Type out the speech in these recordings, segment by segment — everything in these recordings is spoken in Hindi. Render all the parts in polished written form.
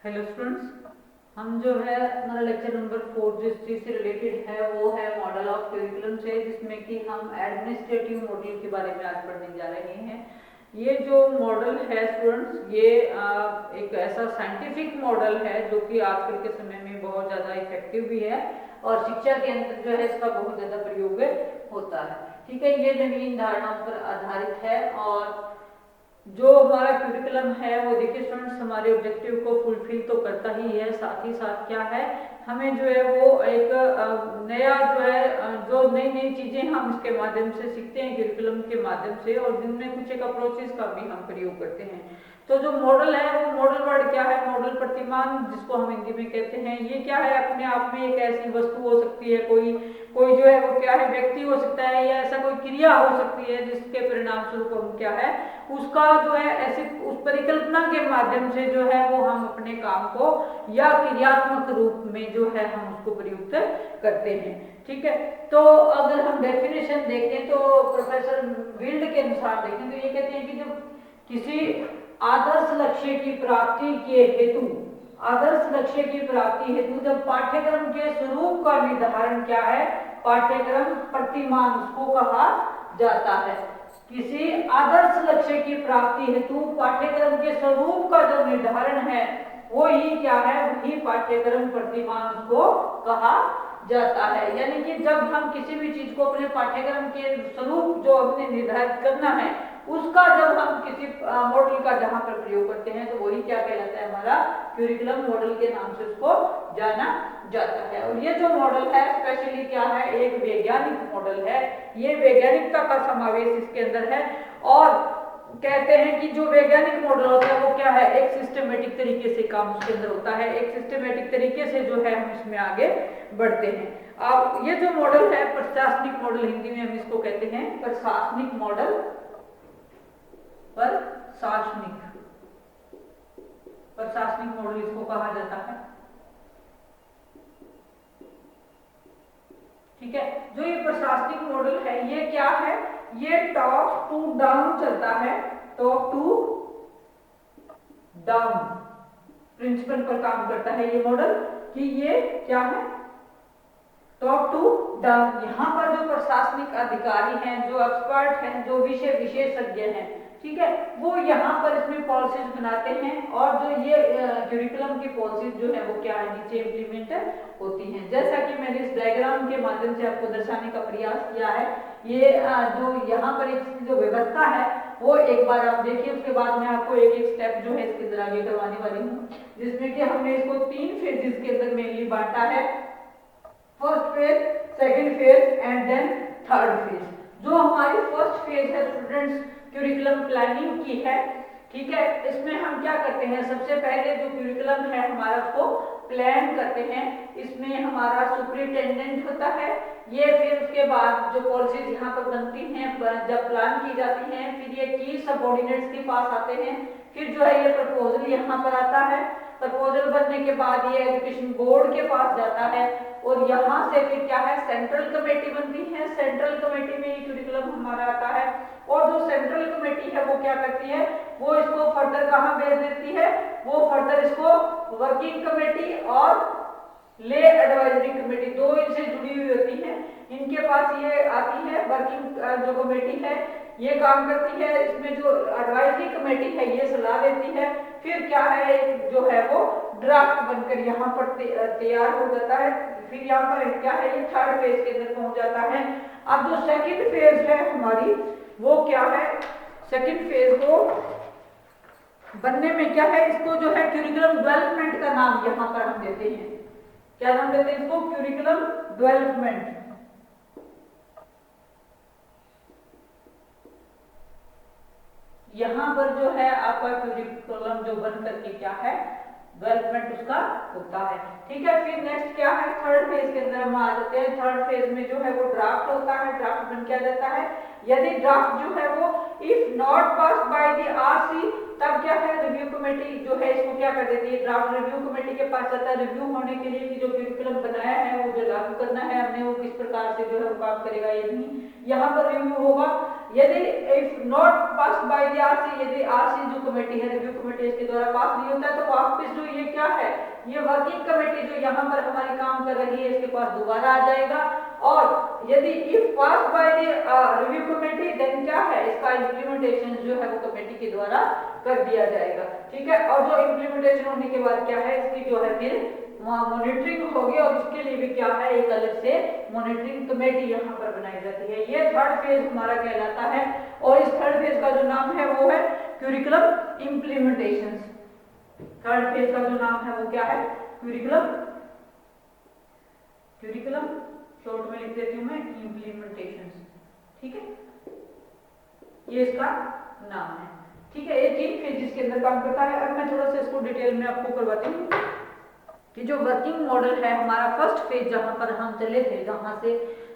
हेलो स्टूडेंट्स, हम जो है हमारा लेक्चर नंबर 4 जो इस चीज से रिलेटेड है वो है मॉडल ऑफ करिकुलम से, जिसमें कि हम एडमिनिस्ट्रेटिव मॉडल के बारे में आज पढ़ने जा रहे हैं। ये जो मॉडल है स्टूडेंट्स, ये एक ऐसा साइंटिफिक मॉडल है जो कि आजकल के समय में बहुत ज़्यादा इफेक्टिव भी है और शिक्षा के अंदर जो है इसका बहुत ज़्यादा प्रयोग होता है। ठीक है, ये जमीन धारणाओं पर आधारित है और जो हमारा क्यूरिकुलम है वो देखिए स्टूडेंट्स हमारे ऑब्जेक्टिव को फुलफिल तो करता ही है, साथ ही साथ क्या है हमें जो है वो एक नया जो है जो नई नई चीजें हम इसके माध्यम से सीखते हैं क्यूरिकुलम के माध्यम से, और जिनमें कुछ एक अप्रोचेस का भी हम प्रयोग करते हैं। तो जो मॉडल है वो मॉडल वर्ड क्या है, मॉडल प्रतिमान जिसको हम हिंदी में कहते हैं, ये क्या है अपने आप में एक ऐसी वस्तु हो सकती है, कोई कोई जो है वो क्या है व्यक्ति हो सकता है या ऐसा कोई क्रिया हो सकती है जिसके परिणाम स्वरूप हम क्या है उसका जो है ऐसे उस परिकल्पना के माध्यम से जो है वो हम अपने काम को या क्रियात्मक रूप में जो है हम उसको प्रयुक्त करते हैं। ठीक है, तो अगर हम डेफिनेशन देखें तो प्रोफेसर विल्ड के अनुसार देखें तो ये कहते हैं कि जब किसी आदर्श लक्ष्य की प्राप्ति के हेतु जब पाठ्यक्रम के स्वरूप का निर्धारण क्या है, पाठ्यक्रम प्रतिमान उसको कहा जाता है। किसी आदर्श लक्ष्य की प्राप्ति हेतु पाठ्यक्रम के स्वरूप का जो निर्धारण है वो ही क्या है, वही पाठ्यक्रम प्रतिमान को कहा जाता है। यानी कि जब हम किसी भी चीज को अपने पाठ्यक्रम के स्वरूप जो हमने निर्धारित करना है उसका जब हम किसी मॉडल का जहां पर प्रयोग करते हैं तो वही क्या कहलाता है, हमारा क्यूरिकुलम मॉडल के नाम से उसको जाना जाता है। और ये जो मॉडल है स्पेशली क्या है, एक वैज्ञानिक मॉडल है, ये वैज्ञानिकता का समावेश इसके अंदर है। और कहते हैं कि जो वैज्ञानिक मॉडल होता है वो क्या है, एक सिस्टमेटिक तरीके से काम उसके अंदर होता है, एक सिस्टमेटिक तरीके से जो है हम इसमें आगे बढ़ते हैं। अब ये जो मॉडल है प्रशासनिक मॉडल, हिंदी में हम इसको कहते हैं प्रशासनिक मॉडल, प्रशासनिक मॉडल इसको कहा जाता है। ठीक है, जो ये प्रशासनिक मॉडल है ये क्या है, ये टॉप टू डाउन चलता है, टॉप टू डाउन प्रिंसिपल पर काम करता है ये मॉडल, कि ये क्या है टॉप टू डाउन। यहाँ पर जो प्रशासनिक अधिकारी हैं, जो एक्सपर्ट हैं, जो विषय विशेषज्ञ हैं, ठीक है, वो यहाँ पर इसमें पॉलिसीज बनाते हैं और जो ये क्यूरिकुलम की पॉलिसीज जो है वो क्या है नीचे इम्प्लीमेंट होती हैं। जैसा कि मैंने इस डायग्राम के माध्यम से आपको दर्शाने का प्रयास किया है, ये जो यहाँ पर एक जो व्यवस्था है वो एक बार आप देखिए, उसके बाद मैं आपको एक एक स्टेप जो है इसके अंदर आगे करवाने वाली हूँ, जिसमें कि हमने इसको 3 फेजेस के अंदर मेनली बांटा है, first phase, second phase and then third phase. जो हमारी फर्स्ट फेज है स्टूडेंट्स क्यूरिकुलम प्लानिंग की है। ठीक है, इसमें हम क्या करते हैं, सबसे पहले जो क्यूरिकुलम है हमारा उसको प्लान करते हैं, इसमें हमारा सुपरिटेंडेंट होता है, ये फिर उसके बाद जो पॉलिसीज यहाँ पर बनती हैं जब प्लान की जाती हैं, फिर ये की सबऑर्डिनेट्स के पास आते हैं, फिर जो है ये प्रपोजल यहाँ पर आता है, प्रपोजल बनने के बाद ये एजुकेशन बोर्ड के पास जाता है और यहाँ से फिर क्या है सेंट्रल कमेटी बनती है, सेंट्रल कमेटी में ये क्यूरिकुलम हमारा आता है और जो सेंट्रल कमेटी है वो क्या करती है, वो इसको फर्दर कहाँ भेज देती है, वो फर्दर इसको वर्किंग कमेटी और ले एडवाइजरी कमेटी, दो इनसे जुड़ी हुई होती है, इनके पास ये आती है। वर्किंग जो कमेटी है ये काम करती है, इसमें जो एडवाइजरी कमेटी है ये सलाह देती है, फिर क्या है जो है वो ड्राफ्ट बनकर यहाँ पर तैयार हो जाता है, फिर यहाँ पर क्या है ये थर्ड फेज के अंदर पहुंच जाता है। अब जो सेकंड फेज है हमारी वो क्या है, सेकंड फेज को बनने में क्या है, इसको जो है क्यूरिकुलम डेवलपमेंट का नाम यहाँ पर हम देते हैं, क्या नाम देते हैं इसको, क्यूरिकुलम डेवलपमेंट। यहाँ पर जो है आपका क्यूरिकुलम जो बन करके क्या है डेवलपमेंट उसका होता है। ठीक है, फिर नेक्स्ट क्या है, थर्ड फेज के अंदर हम आ जाते हैं। थर्ड फेज में जो है वो ड्राफ्ट होता है, ड्राफ्ट बन के आ जाता है। यदि ड्राफ्ट जो है वो if not pass by the RC तब क्या है रिव्यू कमेटी जो है इसको क्या कर देती है, ड्राफ्ट रिव्यू कमेटी के पास जाता है रिव्यू होने के लिए कि जो करिकुलम बनाया है वो जो लागू करना है हमने वो किस प्रकार से जो है वो काम करेगा या नहीं, यहाँ पर रिव्यू होगा। यदि if not pass by the RC, यदि आरसी जो कमेटी है रिव्यू कमेटी इसके द्वारा पास नहीं होता है तो वापस जो ये क्या है, ये वर्किंग कमेटी जो यहाँ पर हमारी काम कर रही है इसके पास दोबारा आ जाएगा। और यदि if pass by the review committee then क्या है, इसका इम्प्लीमेंटेशन जो है वो कमेटी के द्वारा कर दिया जाएगा, ठीक है। और जो इम्प्लीमेंटेशन होने के बाद क्या है, इसकी जो है फिर मॉनिटरिंग होगी और उसके लिए भी क्या है एक अलग से मॉनिटरिंग कमेटी यहाँ पर बनाई जाती है। ये थर्ड फेज हमारा कहलाता है और इस थर्ड फेज का जो नाम है वो है करिकुलम इम्प्लीमेंटेशन। थर्ड फेज का जो नाम है वो क्या है, करिकुलम शॉर्ट में लिख देती हूँ मैं इम्प्लीमेंटेशन, ठीक है, ये इसका नाम है, ठीक है। ये 3 फेज इसके अंदर काम करता है। अब मैं थोड़ा सा इसको डिटेल में आपको करवाती हूँ कि जो वर्किंग मॉडल है हमारा फर्स्ट फेज जहां पर हम चले थे, जहां से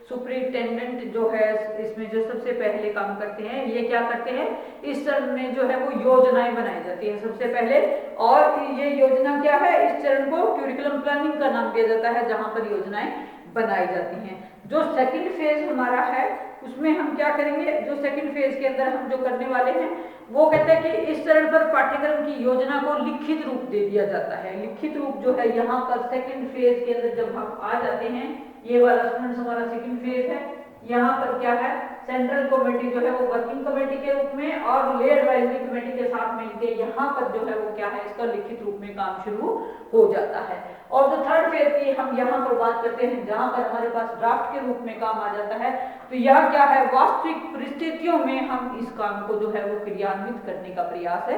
सुपरिटेंडेंट जो है इसमें जो सबसे पहले काम करते हैं, ये क्या करते हैं, इस चरण में जो है वो योजनाएं बनाई जाती है सबसे पहले। और ये योजना क्या है, इस चरण को करिकुलम प्लानिंग का नाम दिया जाता है जहां पर योजनाएं बनाई जाती हैं। जो सेकंड फेज हमारा है उसमें हम क्या करेंगे, जो सेकंड फेज के अंदर हम जो करने वाले हैं वो कहते हैं कि इस चरण पर पाठ्यक्रम की योजना को लिखित रूप दे दिया जाता है। लिखित रूप जो है यहाँ पर सेकंड फेज के अंदर जब हम आ जाते हैं, ये वाला स्टूडेंट्स हमारा सेकंड फेज है, यहाँ पर क्या है सेंट्रल कमेटी जो है वो वर्किंग कमेटी के रूप में और ले एडवाइजरी कमेटी के साथ मिलकर यहाँ पर जो है वो क्या है इसका लिखित रूप में काम शुरू हो जाता है। और जो थर्ड फेज की हम यहाँ पर बात करते हैं जहाँ पर हमारे पास ड्राफ्ट के रूप में काम आ जाता है, तो यह क्या है वास्तविक परिस्थितियों में हम इस काम को जो है वो क्रियान्वित करने का प्रयास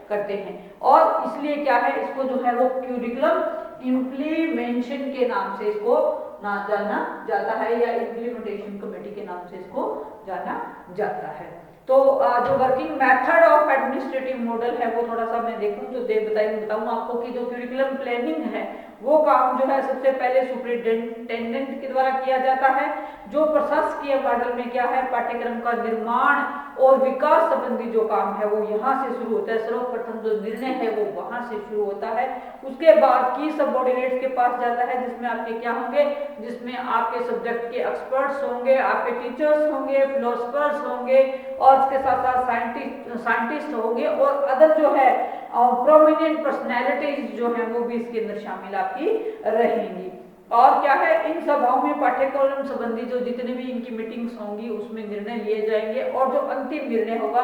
करते हैं और इसलिए क्या है इसको जो है वो करिकुलम इम्प्लीमेंटेशन के नाम से इसको ना जाना जाता है या इम्प्लीमेंटेशन कमेटी के नाम से इसको जाना जाता है। तो जो working method of administrative model है वो थोड़ा सा मैं देखूं जो बताऊं आपको कि जो करिकुलम प्लानिंग है वो काम जो है सबसे पहले सुपरिटेंडेंट के द्वारा किया जाता है। जो प्रशासकीय मॉडल में क्या है पाठ्यक्रम का निर्माण और विकास संबंधी जो काम है वो यहाँ से शुरू होता है। सर्वप्रथम जो निर्णय है वो वहां से शुरू होता है, उसके बाद की सबऑर्डिनेट्स के पास जाता है जिसमें आपके क्या होंगे, जिसमें आपके सब्जेक्ट के एक्सपर्ट्स होंगे, आपके टीचर्स होंगे, फिलोसफर्स होंगे और उसके साथ साथ साइंटिस्ट होंगे और अदर जो है प्रोमिनेंट पर्सनैलिटीज जो है वो भी इसके अंदर शामिल आपकी रहेंगी। और क्या है इन सभाओं में पाठ्यक्रम संबंधी जो जितने भी इनकी मीटिंग्स होंगी उसमें निर्णय लिए जाएंगे और जो अंतिम निर्णय होगा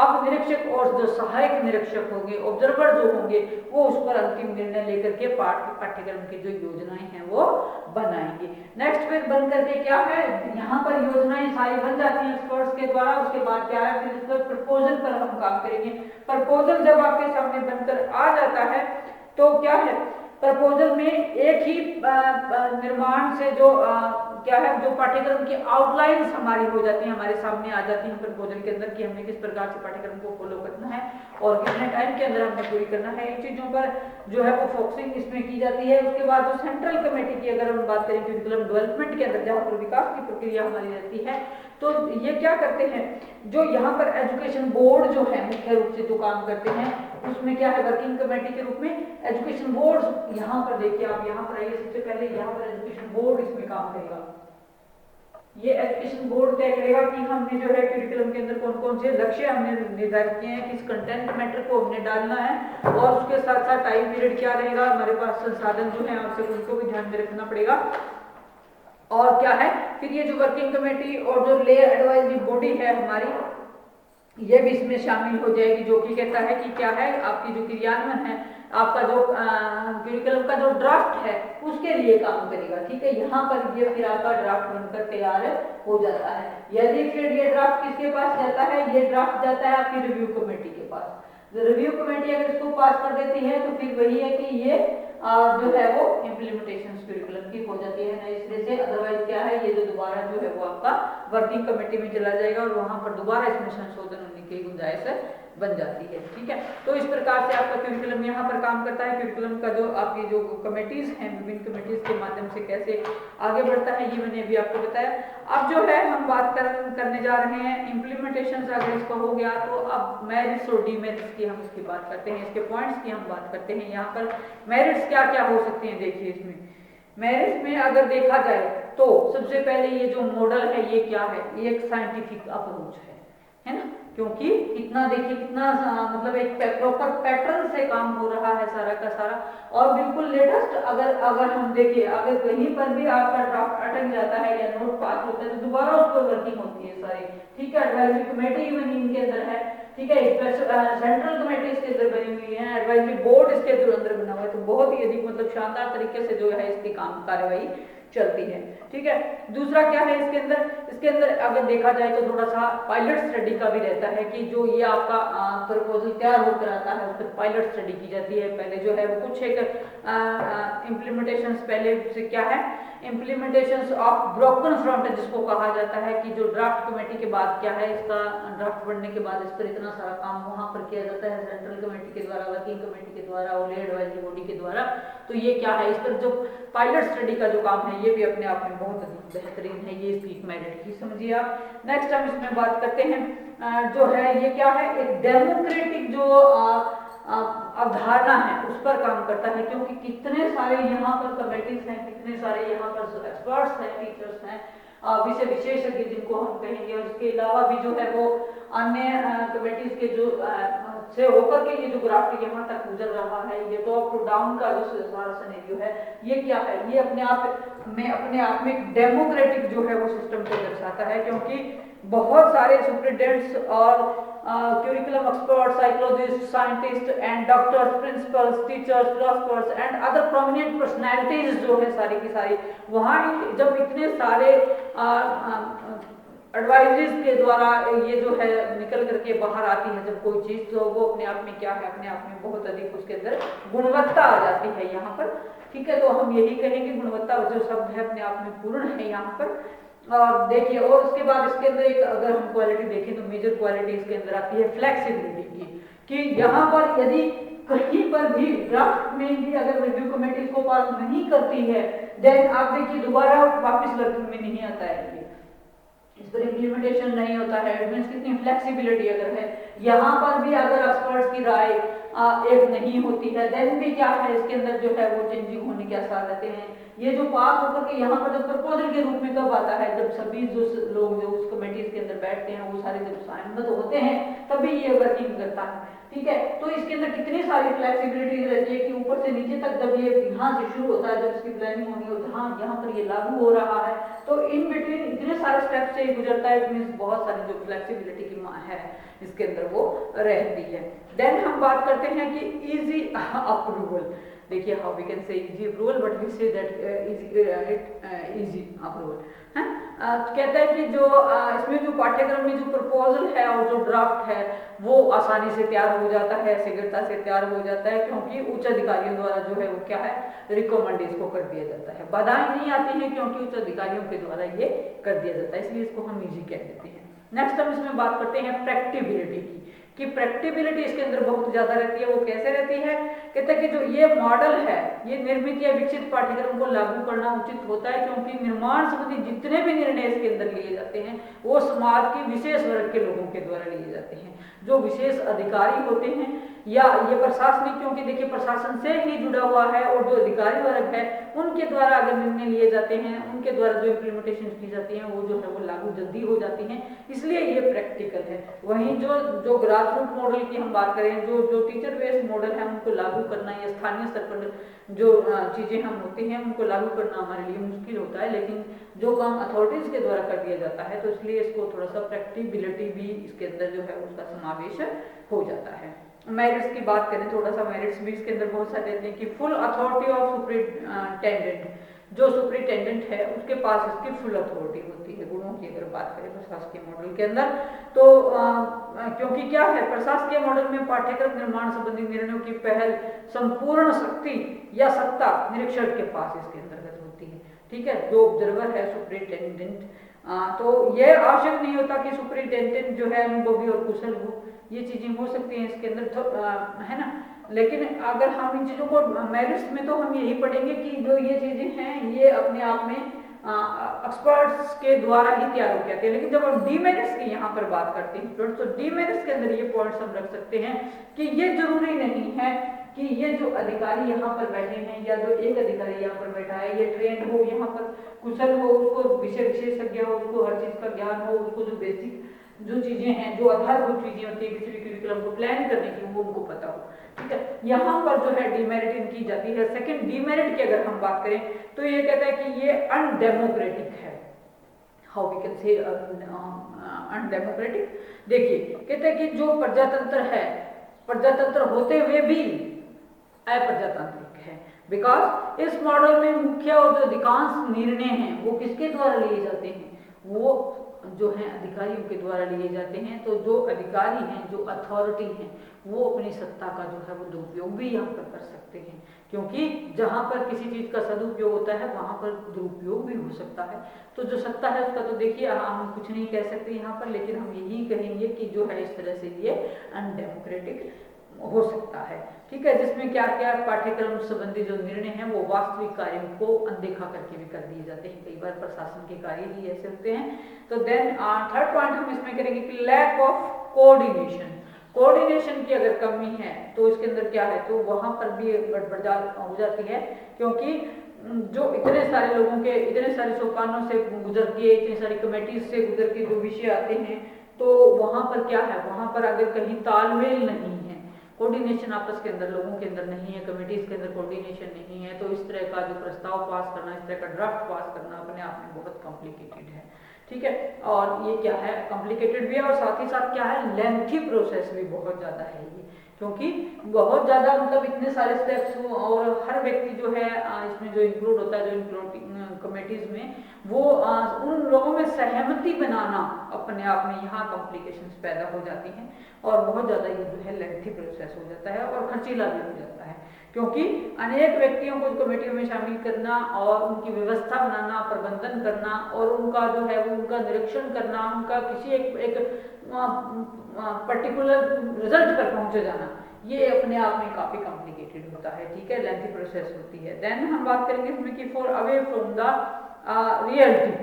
अब निरीक्षक और जो सहायक निरीक्षक होंगे ऑब्जर्वर जो होंगे वो उस पर अंतिम निर्णय लेकर के पाठ्यक्रम की जो योजनाएं हैं वो बनाएंगे। नेक्स्ट फिर बन करके क्या है यहाँ पर योजनाएं सारी बन जाती हैं एक्सपर्ट्स के द्वारा। उसके बाद क्या है फिर इसका प्रपोजल पर हम काम करेंगे। प्रपोजल जब आपके सामने बनकर आ जाता है तो क्या है प्रपोजल में एक ही निर्माण से जो क्या है जो पाठ्यक्रम की आउटलाइंस हमारी हो जाती है, हमारे सामने आ जाती है प्रपोजल के अंदर कि हमने किस प्रकार से पाठ्यक्रम को फॉलो करना है और कितने टाइम के अंदर हमने पूरी करना है। इन चीजों पर जो है वो फोकसिंग इसमें की जाती है। उसके बाद जो सेंट्रल कमेटी की अगर हम बात करें करिकुलम डेवलपमेंट के अंदर जहाँ पर विकास की प्रक्रिया हमारी रहती है तो ये क्या करते हैं जो यहाँ पर एजुकेशन बोर्ड जो है मुख्य रूप से जो काम करते हैं उसमें क्या है वर्किंग कमेटी के रूप में एजुकेशन बोर्ड यहाँ पर देखिए आप यहाँ पर आइए सबसे पहले यहाँ पर एजुकेशन बोर्ड इसमें काम करेगा। ये एजुकेशन बोर्ड तय करेगा कि हमने जो है करिकुलम के अंदर कौन कौन से लक्ष्य हमने निर्धारित किए हैं, किस कंटेंट मैटर को हमने डालना है और उसके साथ साथ टाइम पीरियड क्या रहेगा, हमारे पास संसाधन जो है आपसे उनको भी ध्यान में रखना पड़ेगा। और क्या है फिर ये जो वर्किंग कमेटी और जो ले एडवाइजरी बॉडी है हमारी ये भी इसमें शामिल हो जाएगी जो कि कहता है कि क्या है आपकी जो क्रियान्वयन है आपका जो करिकुलम का जो ड्राफ्ट है उसके लिए काम करेगा। ठीक है, यहाँ पर ये फिर आपका ड्राफ्ट बनकर तैयार हो जाता है। यदि फिर ये ड्राफ्ट किसके पास जाता है, ये ड्राफ्ट जाता है आपकी रिव्यू कमेटी के पास। रिव्यू कमेटी अगर इसको पास कर देती है तो फिर वही है कि ये जो है वो इम्प्लीमेंटेशन करिकुलम की हो जाती है नए सिरे से। अदरवाइज क्या है ये जो दोबारा जो है वो आपका वर्किंग कमेटी में चला जाएगा और वहां पर दोबारा इसमें संशोधन होने की गुंजाइश बन जाती है। ठीक है, तो इस प्रकार से आपका क्यूरिकुलम यहाँ पर काम करता है। क्यूरिकुलम का जो आपकी जो कमेटीज हैं, विभिन्न कमेटीज के माध्यम से कैसे आगे बढ़ता है, ये मैंने अभी आपको बताया। अब जो है हम बात करने जा रहे हैं इम्प्लीमेंटेशन। अगर इसका हो गया तो अब मेरिट्स और डीमेरिट्स की हम इसकी बात करते हैं, इसके पॉइंट्स की हम बात करते हैं। यहाँ पर मेरिट्स क्या क्या हो सकते हैं, देखिए इसमें मेरिट्स में अगर देखा जाए तो सबसे पहले ये जो मॉडल है ये क्या है, ये एक साइंटिफिक अप्रोच है ना, क्योंकि कितना देखिए कितना मतलब एक प्रॉपर पैटर्न से काम हो रहा है सारा का सारा, और बिल्कुल लेटेस्ट। अगर हम देखिए अगर कहीं पर भी आपका ड्राफ्ट अटक जाता है या नोट पास होता है तो दोबारा उस पर वर्किंग होती है सारी। ठीक है, एडवाइजरी कमेटी इवन इनके अंदर है। ठीक है, सेंट्रल कमेटी इसके अंदर बनी हुई है, एडवाइजरी बोर्ड इसके अंदर बना हुआ है। तो बहुत ही अधिक मतलब शानदार तरीके से जो है इसकी काम कार्यवाही चलती है। ठीक है, दूसरा क्या है इसके अंदर अगर देखा जाए तो थोड़ा सा पायलट स्टडी का भी रहता है कि जो ये आपका प्रपोजल तैयार होकर आता है उस पर पायलट स्टडी की जाती है। पहले जो है वो कुछ एक इम्प्लीमेंटेशन पहले से क्या है, इम्प्लीमेंटेशंस ऑफ ब्रोकन फ्रंट जिसको कहा जाता है कि जो ड्राफ्ट कमेटी के बाद क्या है, इसका ड्राफ्ट बनने के बाद इस पर इतना सारा काम वहां पर किया जाता है सेंट्रल कमेटी के द्वारा, वर्किंग कमेटी के द्वारा और एडवाइजरी बॉडी के द्वारा। तो ये क्या है, इस पर जो पायलट स्टडी का जो काम है ये भी अपने आप में बहुत अधिक बेहतरीन है। ये इसकी मेरिट की समझिए आप। नेक्स्ट हम इसमें बात करते हैं जो है ये क्या है, एक डेमोक्रेटिक जो अवधारणा है उस पर काम करता है, क्योंकि कितने सारे यहाँ पर कमेटीज हैं, कितने सारे यहाँ पर एक्सपर्ट्स हैं, टीचर्स हैं, विषय विशेषज्ञ जिनको हम कहेंगे, और इसके अलावा भी जो है वो अन्य कमेटीज के जो से होकर के ये जो ग्राफ यहाँ तक गुजर रहा है, ये टॉप टू डाउन का जो सारा सिनेरियो है ये क्या है, ये अपने आप में एक डेमोक्रेटिक जो है वो सिस्टम को दर्शाता है। क्योंकि बहुत सारे सुप्रिटेंडेंट्स और curriculum experts, psychologists, scientists and doctors, principals, teachers, philosophers and other prominent personalities जो है सारी की सारी वहाँ जब इतने सारे एडवाइजरीज के द्वारा ये जो है निकल करके बाहर आती है जब कोई चीज़, तो वो अपने आप में क्या है, अपने आप में बहुत अधिक उसके अंदर गुणवत्ता आ जाती है यहाँ पर। ठीक है, तो हम यही कहेंगे गुणवत्ता जो शब्द है अपने आप में पूर्ण है यहाँ पर। और देखिए, और उसके बाद इसके अंदर एक अगर हम क्वालिटी देखें तो मेजर क्वालिटी इसके अंदर आती है फ्लेक्सिबिलिटी की, कि यहाँ पर यदि कहीं पर भी ड्राफ्ट में भी अगर रिव्यू कमेटी इसको पास नहीं करती है, देन आप देखिए दोबारा वापस वर्किंग में नहीं आता है, इस पर इम्प्लीमेंटेशन नहीं होता है। इट मींस कितनी फ्लेक्सिबिलिटी अगर है, यहाँ पर भी अगर एक्सपर्ट्स की राय एक नहीं होती है, देन भी क्या है इसके अंदर जो है वो चेंजिंग होने के आसार रहते हैं। ये जो पास होकर के यहाँ पर जब प्रपोजल के रूप में कब आता है, जब सभी जो लोग जो उस कमेटी के अंदर बैठते हैं वो सारे जब सहमत होते हैं तभी ये वर्किंग करता है। ठीक है, तो इसके अंदर कितनी सारी फ्लेक्सिबिलिटी रहती है कि ऊपर से नीचे तक जब ये यहाँ से शुरू होता है, जब इसकी प्लानिंग होनी हो जहाँ यहाँ पर ये लागू हो रहा है, तो इन बिटवीन इतने सारे स्टेप से गुजरता है। इट मींस बहुत सारी जो फ्लेक्सिबिलिटी की है इसके अंदर वो रहती है। देन हम बात करते हैं कि इजी अप्रूवल। देखिए, how we can say easy approval, but we say that easy approval है। कहता है कि जो इसमें जो पाठ्यक्रम में जो प्रपोजल है और जो ड्राफ्ट है वो आसानी से तैयार हो जाता है, शीघ्रता से तैयार हो जाता है, क्योंकि उच्च अधिकारियों द्वारा जो है वो क्या है रिकमेंड इसको कर दिया जाता है। बाधाएं नहीं आती हैं क्योंकि उच्च अधिकारियों के द्वारा ये कर दिया जाता है, इसलिए इसको हम इजी कह देते हैं। नेक्स्ट हम इसमें बात करते हैं प्रैक्टिबिलिटी की, कि प्रैक्टिबिलिटी इसके अंदर बहुत ज्यादा रहती है। वो कैसे रहती है, कहते हैं कि जो ये मॉडल है ये निर्मित या विकसित पाठ्यक्रम को लागू करना उचित होता है, क्योंकि निर्माण संबंधी जितने भी निर्णय इसके अंदर लिए जाते हैं वो समाज के विशेष वर्ग के लोगों के द्वारा लिए जाते हैं, जो विशेष अधिकारी होते हैं या ये प्रशासनिक, क्योंकि देखिए प्रशासन से ही जुड़ा हुआ है, और जो अधिकारी वर्ग है उनके द्वारा अगर निर्णय लिए जाते हैं, उनके द्वारा जो इम्प्लीमेंटेशन की जाती है वो जो है वो लागू जल्दी हो जाती हैं, इसलिए ये प्रैक्टिकल है। वहीं जो ग्रास रूट मॉडल की हम बात करें, जो टीचर बेस्ड मॉडल है उनको लागू करना या स्थानीय स्तर पर जो चीजें हम होती हैं उनको लागू करना हमारे लिए मुश्किल होता है, लेकिन जो काम अथॉरिटीज के द्वारा कर दिया जाता है तो इसलिए इसको थोड़ा सा प्रैक्टिबिलिटी भी इसके अंदर जो है उसका समावेश हो जाता है। मेरिट्स की बात करें, थोड़ा सा मेरिट्स भी इसके अंदर बहुत सारे रहते हैं कि फुल अथॉरिटी ऑफ सुपरिटेंडेंट, जो सुपरिटेंडेंट है उसके पास इसकी फुल अथॉरिटी होती है। गुणों की अगर बात करें प्रशासकीय मॉडल के अंदर तो क्योंकि क्या है, प्रशासकीय मॉडल में पाठ्यक्रम निर्माण संबंधी निर्णयों की पहल संपूर्ण शक्ति या सत्ता निरीक्षक के पास इसके अंतर्गत होती है। ठीक है, जो ऑब्जर्वर है सुपरिटेंडेंट तो ये आवश्यक नहीं होता कि सुपरिटेंडेंट जो है अनुभवी और कुशल हो, ये चीजें हो सकती हैं इसके अंदर, तो है ना। लेकिन अगर हम इन चीजों को मेरिट्स में तो हम यही पढ़ेंगे कि जो ये चीजें हैं ये अपने आप में एक्सपर्ट्स के द्वारा ही तैयार हो जाती है। लेकिन जब हम डीमेरिट्स की यहाँ पर बात करते हैं स्टूडेंट्स, तो डीमेरिट्स के अंदर ये पॉइंट्स हम रख सकते हैं कि ये जरूरी नहीं है कि ये जो अधिकारी यहाँ पर बैठे हैं या जो एक अधिकारी यहाँ पर बैठा है ये ट्रेंड हो, यहाँ पर कुशल हो, उसको विषय विशेषज्ञ हो, उसको हर चीज का ज्ञान हो, उसको जो बेसिक जो चीजें हैं, जो आधारभूत चीजें होती है किसी भी करिकुलम को प्लान करने की, वो उनको पता हो। ठीक है, यहाँ पर जो है डीमेरिट इनकी जाती है। सेकंड डीमेरिट की अगर हम बात करें तो ये कहता है कि ये अनडेमोक्रेटिक है। How we can say undemocratic? देखिए कहते हैं कि जो प्रजातंत्र है, प्रजातंत्र होते हुए भी अप्रजातांत्रिक है, बिकॉज इस मॉडल में मुख्य और जो अधिकांश निर्णय हैं वो किसके द्वारा लिए जाते हैं? वो जो है अधिकारियों के द्वारा लिए जाते हैं। तो जो अधिकारी हैं, जो अथॉरिटी हैं, वो अपनी सत्ता का जो है वो दुरुपयोग भी यहाँ पर कर सकते हैं, क्योंकि जहाँ पर किसी चीज का सदुपयोग होता है वहां पर दुरुपयोग भी हो सकता है। तो जो सत्ता है उसका तो देखिए हम कुछ नहीं कह सकते यहाँ पर, लेकिन हम यही कहेंगे कि जो है इस तरह से ये अनडेमोक्रेटिक हो सकता है। ठीक है, जिसमें क्या क्या पाठ्यक्रम संबंधी जो निर्णय हैं वो वास्तविक कार्यों को अनदेखा करके भी कर दिए जाते हैं। कई बार प्रशासन के कार्य ही ऐसे होते हैं। तो देन थर्ड पॉइंट हम इसमें करेंगे कि लैक ऑफ कोऑर्डिनेशन। कोऑर्डिनेशन की अगर कमी है तो इसके अंदर क्या है, तो वहां पर भी गड़बड़ हो जाती है, क्योंकि जो इतने सारे लोगों के इतने सारे सोपानों से गुजर के, इतनी सारी कमेटीज से गुजर के जो विषय आते हैं, तो वहां पर क्या है, वहां पर अगर कहीं तालमेल नहीं है, कोऑर्डिनेशन आपस के अंदर लोगों के अंदर नहीं है, कमेटीज के अंदर कोऑर्डिनेशन नहीं है, तो इस तरह का जो प्रस्ताव पास करना, इस तरह का ड्राफ्ट पास करना अपने आप में बहुत कॉम्प्लिकेटेड है। ठीक है, और ये क्या है, कॉम्प्लिकेटेड भी है और साथ ही साथ क्या है, लेंथी प्रोसेस भी बहुत ज्यादा है ये, क्योंकि बहुत ज्यादा मतलब इतने सारे स्टेप्स और हर व्यक्ति जो है इसमें जो इंक्लूड होता है, जो इंक्लूड कमेटीज में, वो उन लोगों में सहमति बनाना अपने आप में यहाँ कॉम्प्लिकेशंस पैदा हो जाती हैं और बहुत ज्यादा ये जो है लेंथी प्रोसेस हो जाता है और खर्चीला भी हो जाता है, क्योंकि अनेक व्यक्तियों को कमेटियों में शामिल करना और उनकी व्यवस्था बनाना, प्रबंधन करना और उनका जो है वो उनका निरीक्षण करना, उनका किसी एक पर्टिकुलर रिजल्ट पर पहुंचे जाना, ये अपने आप में काफी कॉम्प्लिकेटेड होता है। ठीक है, लेंथी प्रोसेस होती है। देन हम बात करेंगे इसमें कि for away from the reality,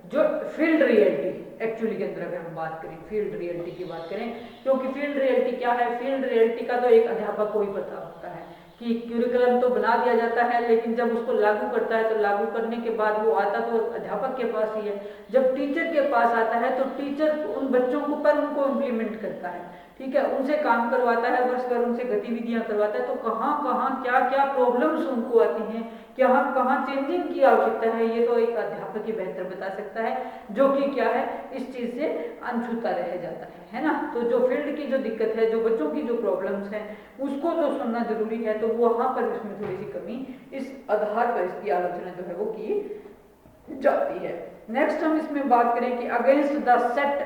जो फील्ड रियलिटी एक्चुअली के अंदर अगर हम बात करें, फील्ड रियलिटी की बात करें, क्योंकि फील्ड रियलिटी क्या है, फील्ड रियलिटी का तो एक अध्यापक को ही पता होता है कि क्यूरिकुलम तो बना दिया जाता है, लेकिन जब उसको लागू करता है तो लागू करने के बाद वो आता तो अध्यापक के पास ही है। जब टीचर के पास आता है तो टीचर उन बच्चों को पर उनको इम्प्लीमेंट करता है। ठीक है, उनसे काम करवाता है, वर्ष भर उनसे गतिविधियां करवाता है, तो कहाँ कहाँ क्या क्या प्रॉब्लम्स उनको आती हैं, कहाँ कहाँ चेंजिंग की आवश्यकता है, ये तो एक अध्यापक ही बेहतर बता सकता है, जो कि क्या है इस चीज से अनछूता रह जाता है ना। तो जो फील्ड की जो दिक्कत है, जो बच्चों की जो प्रॉब्लम्स हैं, उसको तो सुनना जरूरी है, तो वहां पर इसमें थोड़ी सी कमी, इस आधार पर इसकी आलोचना जो है वो की जाती है। नेक्स्ट हम इसमें बात करें कि against the set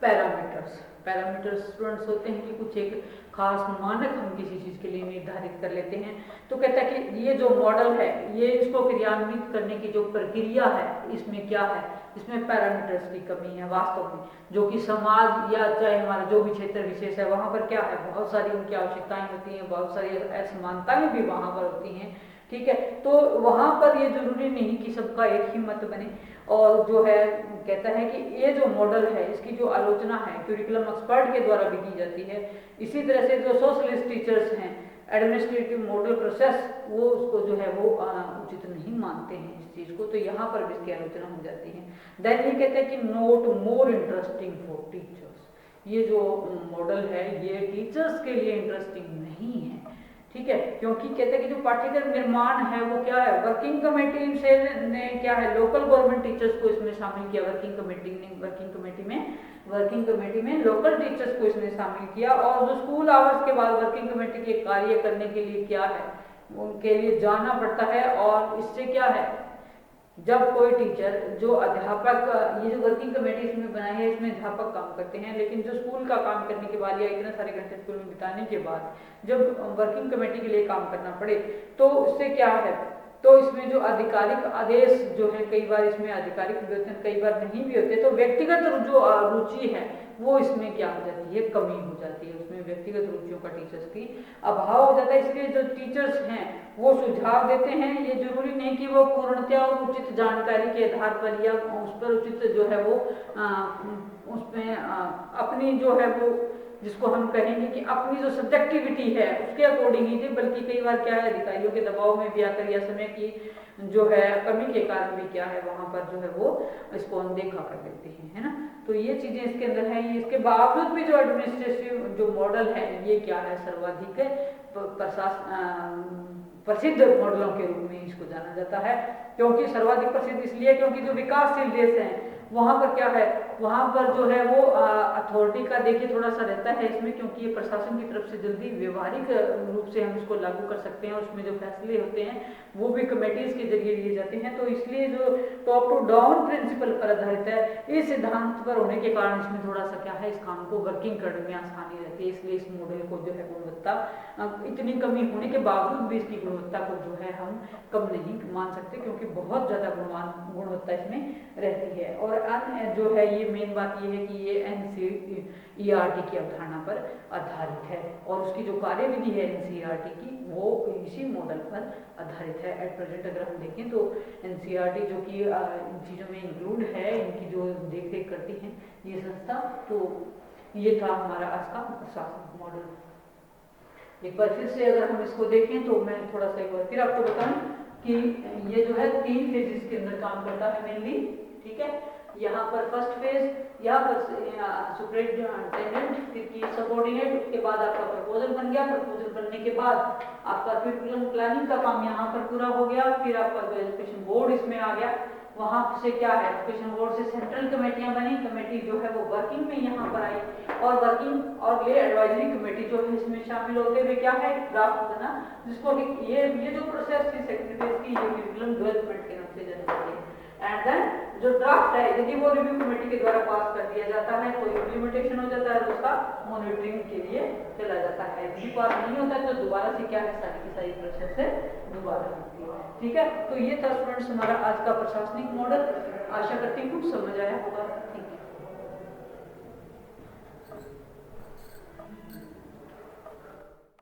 parameters. Parameters students होते हैं कि कुछ एक खास मानक हम किसी चीज के लिए निर्धारित कर लेते हैं। तो कहता है कि ये जो मॉडल है, ये इसको क्रियान्वित करने की जो प्रक्रिया है, इसमें क्या है, इसमें पैरामीटर्स की कमी है वास्तव में, जो कि समाज या चाहे हमारा जो भी क्षेत्र विशेष है, वहां पर क्या है, बहुत सारी उनकी आवश्यकताएं होती हैं, बहुत सारी असमानताएं भी वहां पर होती हैं। ठीक है, तो वहां पर ये जरूरी नहीं कि सबका एक ही मत बने, और जो है कहता है कि ये जो मॉडल है इसकी जो आलोचना है क्यूरिकुलम एक्सपर्ट के द्वारा भी की जाती है। इसी तरह से जो सोशलिस्ट टीचर्स हैं, एडमिनिस्ट्रेटिव मॉडल प्रोसेस, वो उसको जो है वो उचित नहीं मानते हैं इस चीज को, तो यहाँ पर भी इसकी आलोचना हो जाती है। देन ये कहते हैं कि note more interesting for teachers. ये जो मॉडल है ये टीचर्स के लिए इंटरेस्टिंग नहीं है। ठीक है, क्योंकि कहते हैं कि जो पाठ्यक्रम निर्माण है वो क्या है, वर्किंग कमेटी से ने क्या है लोकल गवर्नमेंट टीचर्स को इसमें शामिल किया, वर्किंग कमेटी में लोकल टीचर्स को इसमें शामिल किया, और जो स्कूल आवर्स के बाद वर्किंग कमेटी के कार्य करने के लिए क्या है, उनके लिए जाना पड़ता है। और इससे क्या है, जब कोई टीचर जो अध्यापक, ये जो वर्किंग कमेटी इसमें बनाई है इसमें अध्यापक काम करते हैं, लेकिन जो स्कूल का काम करने के बाद या इतने सारे घंटे स्कूल में बिताने के बाद जब वर्किंग कमेटी के लिए काम करना पड़े, तो उससे क्या है, तो इसमें जो आधिकारिक आदेश जो है, कई बार इसमें आधिकारिक भी होते हैं, कई बार नहीं भी होते, तो व्यक्तिगत जो रुचि है वो इसमें क्या हो जाती है, कमी हो जाती है, उसमें व्यक्तिगत रुचियों का टीचर्स की अभाव हो जाता है। इसलिए जो टीचर्स हैं वो सुझाव देते हैं, ये जरूरी नहीं कि वो पूर्णतया और उचित जानकारी के आधार पर या उस पर उचित जो है वो उसमें अपनी जो है वो जिसको हम कहेंगे कि अपनी जो सब्जेक्टिविटी है उसके अकॉर्डिंग ही थे, बल्कि कई बार क्या है अधिकारियों के दबाव में भी आकर या समय की जो है कमी के कारण भी क्या है वहां पर जो है वो इसको अनदेखा कर देते हैं, है ना। तो ये चीजें इसके अंदर है। इसके बावजूद भी जो एडमिनिस्ट्रेटिव जो मॉडल है ये क्या है, सर्वाधिक प्रसिद्ध मॉडलों के रूप में इसको जाना जाता है। क्योंकि सर्वाधिक प्रसिद्ध इसलिए क्योंकि जो विकासशील देश हैं वहां पर क्या है, वहां पर जो है वो अथॉरिटी का देखिए थोड़ा सा रहता है इसमें, क्योंकि ये प्रशासन की तरफ से जल्दी व्यवहारिक रूप से हम इसको लागू कर सकते हैं और उसमें जो फैसले होते हैं वो भी कमेटीज के जरिए लिए जाते हैं। तो इसलिए जो टॉप टू डाउन प्रिंसिपल पर आधारित है, इस सिद्धांत पर होने के कारण इसमें थोड़ा सा क्या है, इस काम को वर्किंग करने में आसानी रहती है। इसलिए इस मॉडल को जो है गुणवत्ता इतनी कमी होने के बावजूद भी इसकी गुणवत्ता को जो है हम कम नहीं मान सकते, क्योंकि बहुत ज़्यादा गुणवत्ता इसमें रहती है। और अन्य जो है ये मेन बात ये है कि ये NCERT की अवधारणा पर आधारित है और उसकी जो कार्यविधि है NCERT की वो इसी मॉडल पर आधारित है। एट प्रेजेंट अगर हम देखें तो NCERT जो कि इन चीज़ों में इंक्लूड है, इनकी जो देख रेख करती हैं ये संस्था, तो ये था हमारा आज का प्रशासनिक मॉडल। एक बार फिर से अगर हम इसको देखें तो मैं थोड़ा सा एक बार फिर आपको बताऊं कि ये जो है 3 फेजेस के अंदर काम करता है मेनली, ठीक है। यहाँ पर फर्स्ट फेज, यहाँ पर सुपरिटेंडेंट, फिर की सबऑर्डिनेट, उसके बाद आपका प्रपोजल बन गया, प्रपोजल बनने के बाद आपका करिकुलम प्लानिंग का काम यहाँ पर पूरा हो गया, फिर आपका जो एजुकेशन बोर्ड इसमें आ गया, वहां से क्या है एजुकेशन बोर्ड से सेंट्रल कमेटियां बनी, कमेटी जो है वो वर्किंग में यहाँ पर आई और वर्किंग और ये एडवाइजरी कमेटी जो है इसमें शामिल होते हुए क्या है ड्राफ्ट बना, जिसको ये जो प्रोसेस थी सेक्रेटरीज की, ये करिकुलम डेवलपमेंट के नाम से जानी जाती है। एंड देन जो ड्राफ्ट है यदि वो रिव्यू कमेटी के द्वारा पास कर दिया जाता है तो इम्प्लीमेंटेशन हो जाता है, उसका मॉनिटरिंग के लिए चला जाता है। यदि पास नहीं होता है तो दोबारा से क्या है सारी की सारी प्रोसेस है दोबारा होती है, ठीक है। तो ये था स्टूडेंट्स हमारा आज का प्रशासनिक मॉडल, आशा करती हूँ समझ आया होगा, ठीक है।